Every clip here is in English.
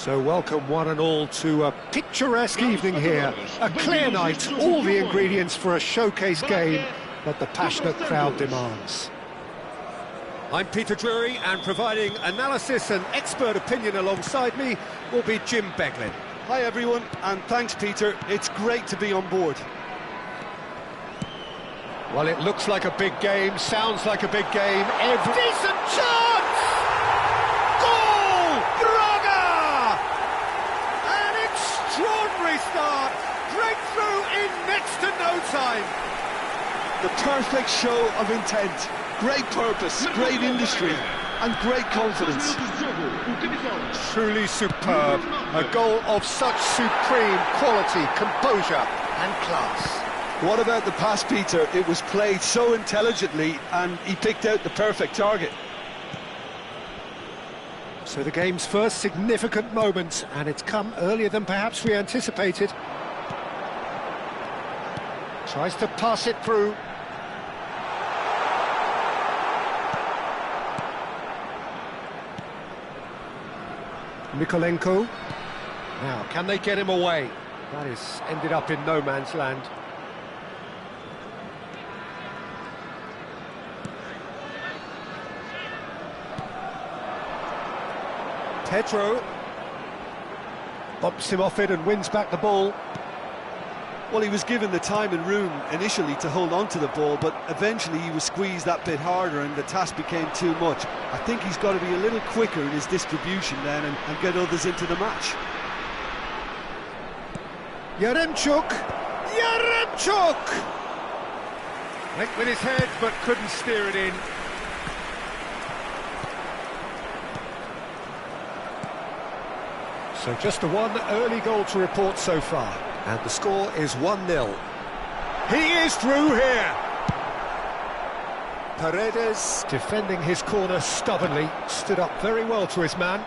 So welcome one and all to a picturesque evening here. A clear night, all the ingredients for a showcase game that the passionate crowd demands. I'm Peter Drury, and providing analysis and expert opinion alongside me will be Jim Beglin. Hi everyone, and thanks Peter, it's great to be on board. Well, it looks like a big game, sounds like a big game, every... Decent chance! Goal! Braga! An extraordinary start, breakthrough in next to no time. The perfect show of intent, great purpose, great industry, and great confidence. Truly superb, a goal of such supreme quality, composure and class. What about the pass, Peter? It was played so intelligently and he picked out the perfect target. So the game's first significant moment, and it's come earlier than perhaps we anticipated. Tries to pass it through. Mikolenko. Now, can they get him away? That is ended up in no man's land. Pedro bumps him off it and wins back the ball. Well, he was given the time and room initially to hold on to the ball, but eventually he was squeezed that bit harder and the task became too much. I think he's got to be a little quicker in his distribution then and get others into the match. Yaremchuk! Went with his head but couldn't steer it in. So just the one early goal to report so far. And the score is 1-0. He is through here! Paredes, defending his corner stubbornly, stood up very well to his man.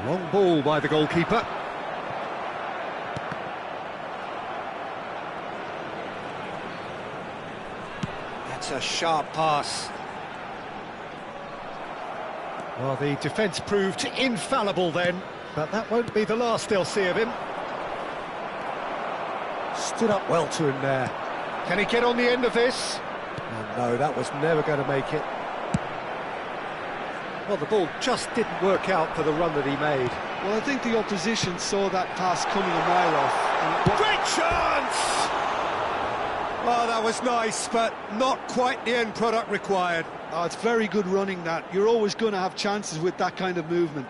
Long ball by the goalkeeper. That's a sharp pass. Well, the defence proved infallible then, but that won't be the last they'll see of him. Stood up well to him there. Can he get on the end of this? Oh, no, that was never going to make it. Well, the ball just didn't work out for the run that he made. Well, I think the opposition saw that pass coming a mile off. Great chance! Oh, that was nice, but not quite the end product required. Oh, it's very good running that. You're always going to have chances with that kind of movement.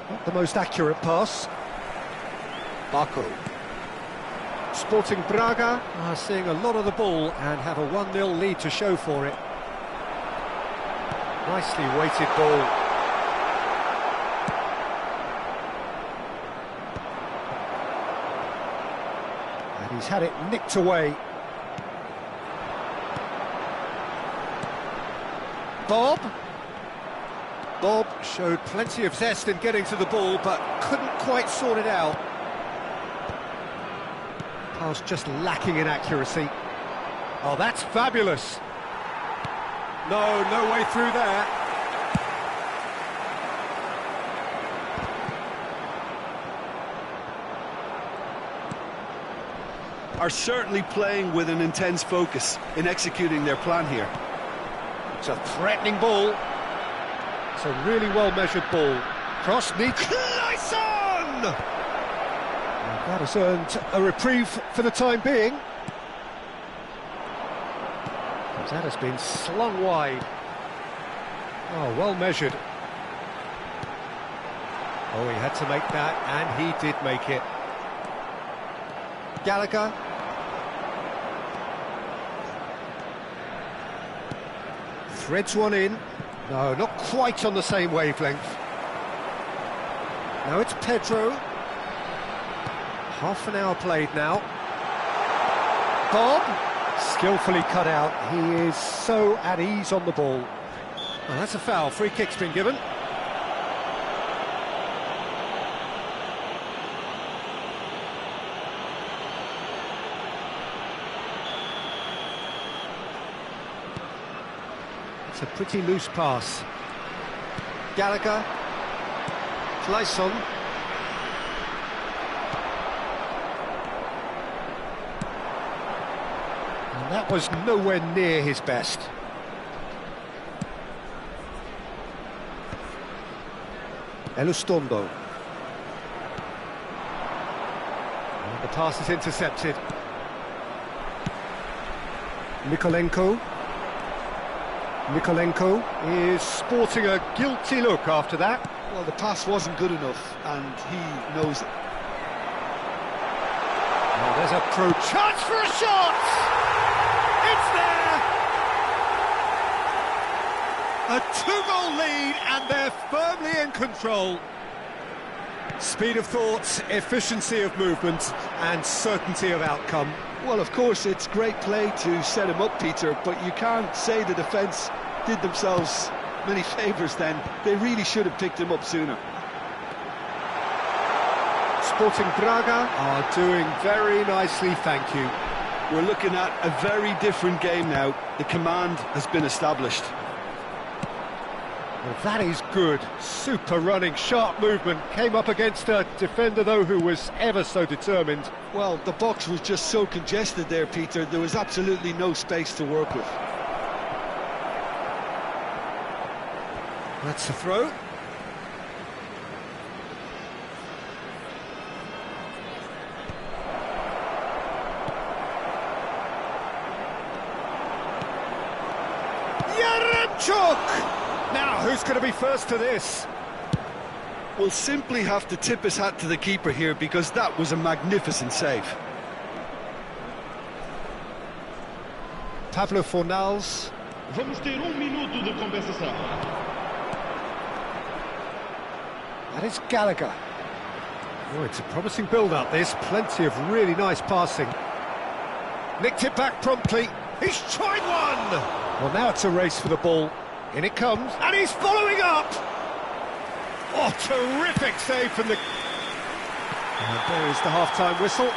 Not the most accurate pass. Baku. Sporting Braga are seeing a lot of the ball and have a 1-0 lead to show for it. Nicely weighted ball. And he's had it nicked away. Bob showed plenty of zest in getting to the ball, but couldn't quite sort it out. Pass just lacking in accuracy. Oh, that's fabulous. No way through there. Are certainly playing with an intense focus in executing their plan here. It's a threatening ball. It's a really well-measured ball. Cross needs... Clayson! That has earned a reprieve for the time being. That has been slung wide. Oh, well measured. Oh, he had to make that, and he did make it. Gallagher. Threads one in. No, not quite on the same wavelength. Now it's Pedro. Half an hour played now. Bob. Skillfully cut out. He is so at ease on the ball. Well, that's a foul. Free kick's been given. It's a pretty loose pass. Gallagher. Clayson. And that was nowhere near his best. Elustondo. And the pass is intercepted. Mikolenko. Mikolenko is sporting a guilty look after that. Well, the pass wasn't good enough, and he knows it. Oh, there's a pro chance for a shot! It's there! A two-goal lead, and they're firmly in control. Speed of thought, efficiency of movement, and certainty of outcome. Well, of course, it's great play to set him up, Peter, but you can't say the defence did themselves many favours then. They really should have picked him up sooner. Sporting Braga are doing very nicely, thank you. We're looking at a very different game now. The command has been established. Well, that is good. Super running, sharp movement. Came up against a defender, though, who was ever so determined. Well, the box was just so congested there, Peter. There was absolutely no space to work with. That's a throw. Yaremchuk! Now, who's going to be first to this? We'll simply have to tip his hat to the keeper here, because that was a magnificent save. Pablo Fornals. Vamos ter minuto de compensação. That is Gallagher. Oh, it's a promising build-up, this. Plenty of really nice passing. Nicked it back promptly. He's tried one! Well, now it's a race for the ball. In it comes, and he's following up! Oh, terrific save from the... And there is the half-time whistle.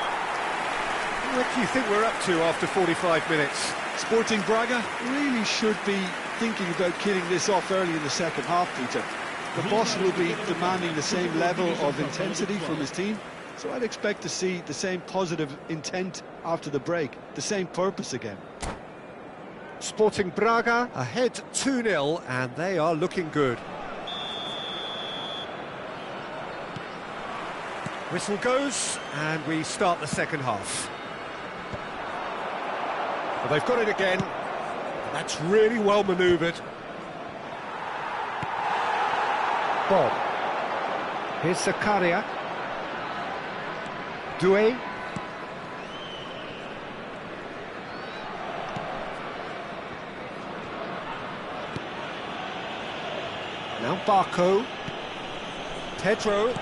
What do you think we're up to after 45 minutes? Sporting Braga really should be thinking about killing this off early in the second half, Peter. The boss will be demanding the same level of intensity from his team, so I'd expect to see the same positive intent after the break, the same purpose again. Sporting Braga ahead 2-0, and they are looking good. Whistle goes, and we start the second half. Well, they've got it again. That's really well manoeuvred. Bob. Here's Zakaria. Doué. Now Barco. Pedro.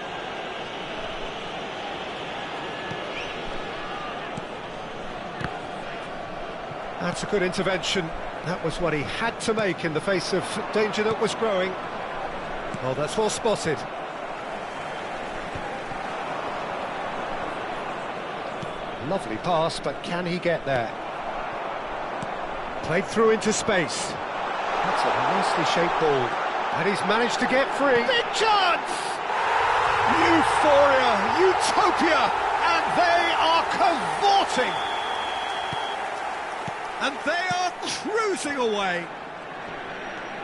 That's a good intervention. That was what he had to make in the face of danger that was growing. Well, that's well spotted. Lovely pass, but can he get there? Played through into space. That's a nicely shaped ball. And he's managed to get free. Big chance! Euphoria, utopia, and they are cavorting. And they are cruising away.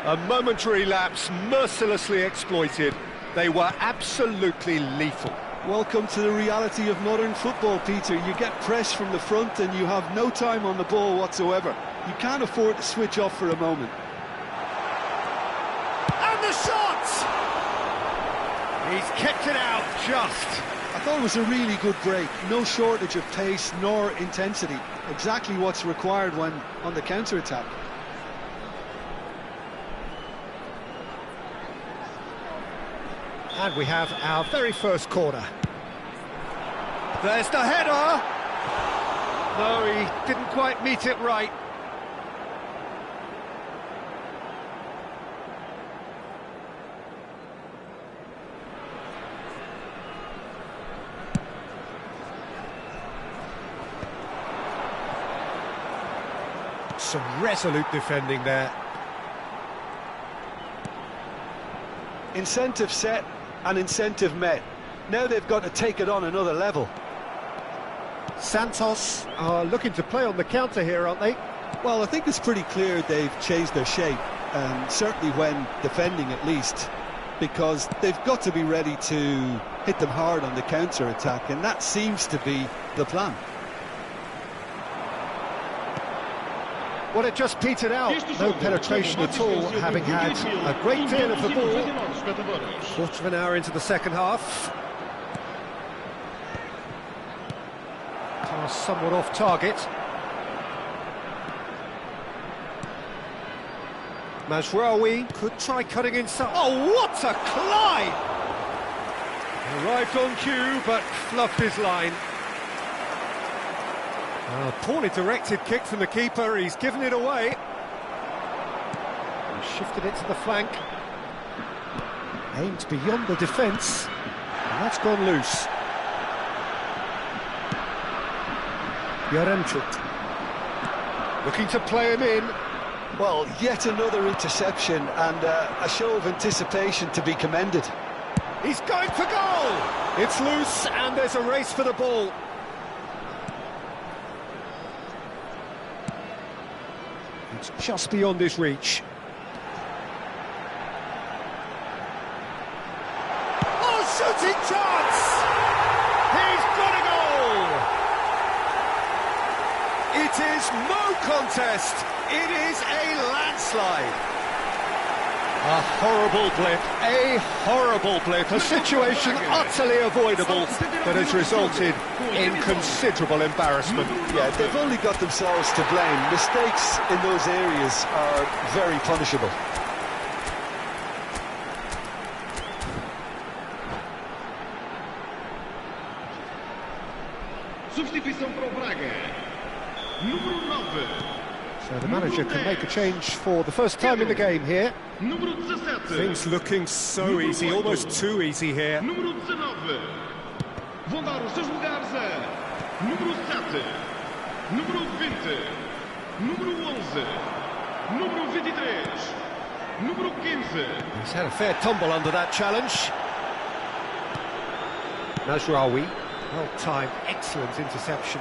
A momentary lapse, mercilessly exploited. They were absolutely lethal. Welcome to the reality of modern football, Peter. You get press from the front and you have no time on the ball whatsoever. You can't afford to switch off for a moment. And the shot! He's kept it out just. I thought it was a really good break. No shortage of pace nor intensity. Exactly what's required when on the counter-attack. And we have our very first corner. There's the header! No, he didn't quite meet it right. Some resolute defending there. Incentive set and incentive met. Now they've got to take it on another level. Santos are looking to play on the counter here, aren't they? Well, I think it's pretty clear they've changed their shape, certainly when defending at least, because they've got to be ready to hit them hard on the counter-attack, and that seems to be the plan. Well, it just petered out. No penetration at all, having had a great deal of the ball. Quarter of an hour into the second half. Pass somewhat off target. Mazraoui could try cutting inside. Oh, what a climb! Arrived on cue, but fluffed his line. Poorly directed kick from the keeper, he's given it away. He shifted it to the flank. Aimed beyond the defence, and that's gone loose. Yaremchuk looking to play him in. Well, yet another interception and a show of anticipation to be commended. He's going for goal! It's loose and there's a race for the ball. It's just beyond his reach. Oh, shooting chance! He's got a goal! It is no contest. It is a landslide. A horrible blip, a situation utterly avoidable that has resulted in considerable embarrassment. Yeah, they've only got themselves to blame. Mistakes in those areas are very punishable. Substituição para o Braga. Número 9. So the manager can make a change for the first time in the game here. Número 17. Things looking so easy, almost too easy here. Número 19. Vão dar os seus lugares a número 7, número 20, número 11, número 23, número 15. He's had a fair tumble under that challenge. Mazraoui, well-timed, excellent interception.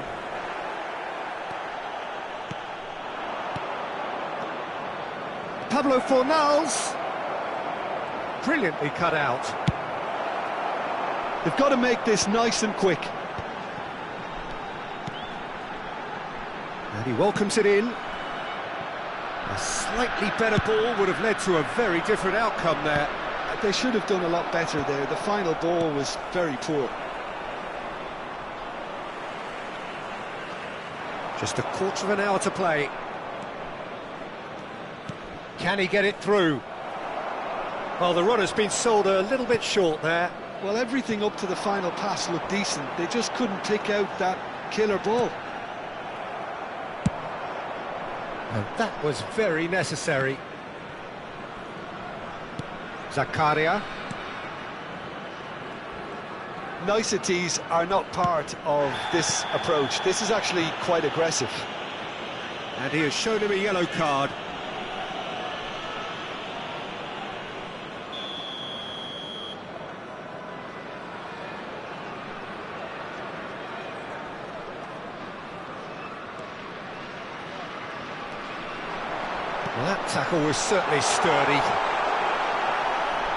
Pablo Fornals, brilliantly cut out. They've got to make this nice and quick. And he welcomes it in. A slightly better ball would have led to a very different outcome there. They should have done a lot better there. The final ball was very poor. Just a quarter of an hour to play. Can he get it through? Well, the run has been sold a little bit short there. Well, everything up to the final pass looked decent. They just couldn't pick out that killer ball. And that was very necessary. Zakaria. Niceties are not part of this approach. This is actually quite aggressive. And he has shown him a yellow card. Well, that tackle was certainly sturdy.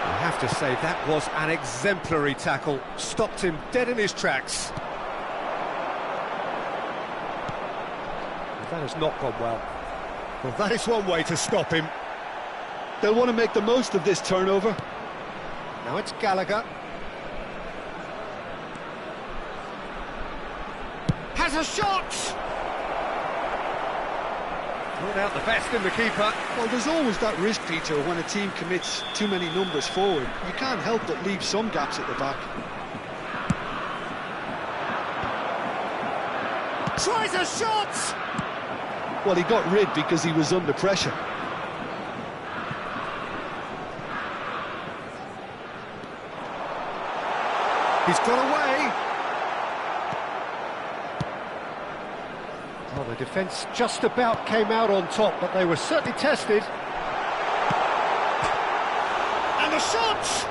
I have to say, that was an exemplary tackle. Stopped him dead in his tracks. That has not gone well. Well, that is one way to stop him. They'll want to make the most of this turnover. Now it's Gallagher. Has a shot! Brought out the best in the keeper. Well, there's always that risk, Peter, when a team commits too many numbers forward. You can't help but leave some gaps at the back. Tries a shot! Well, he got rid because he was under pressure. He's got away. Well, the defence just about came out on top, but they were certainly tested. And the shot!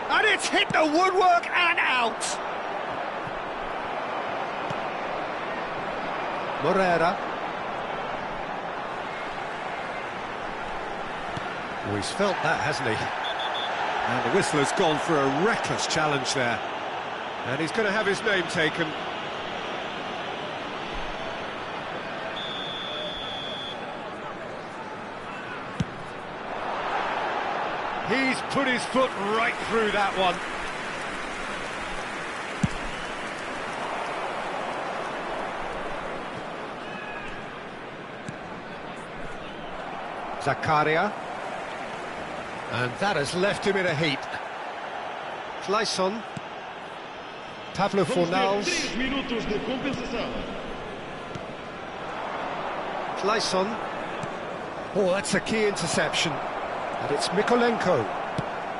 And it's hit the woodwork and out! Morera. Oh, he's felt that, hasn't he? And the whistler's gone for a reckless challenge there. And he's going to have his name taken. He's put his foot right through that one. Zakaria. And that has left him in a heap. Clayson. Pablo Fornals. Clayson. Oh, that's a key interception. And it's Mikolenko.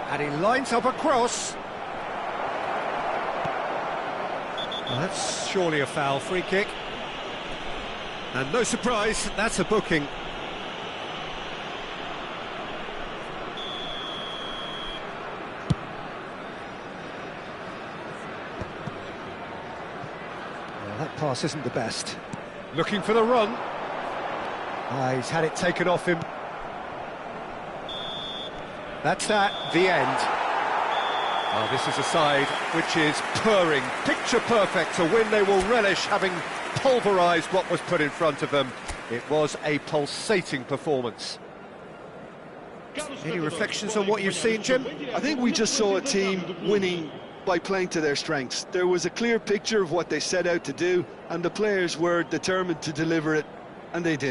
And he lines up a cross. Well, that's surely a foul, free kick. And no surprise, that's a booking. Well, that pass isn't the best. Looking for the run. He's had it taken off him. That's that, the end. Oh, this is a side which is purring, picture perfect, a win they will relish, having pulverised what was put in front of them. It was a pulsating performance. Any reflections on what you've seen, Jim? I think we just saw a team winning by playing to their strengths. There was a clear picture of what they set out to do, and the players were determined to deliver it, and they did.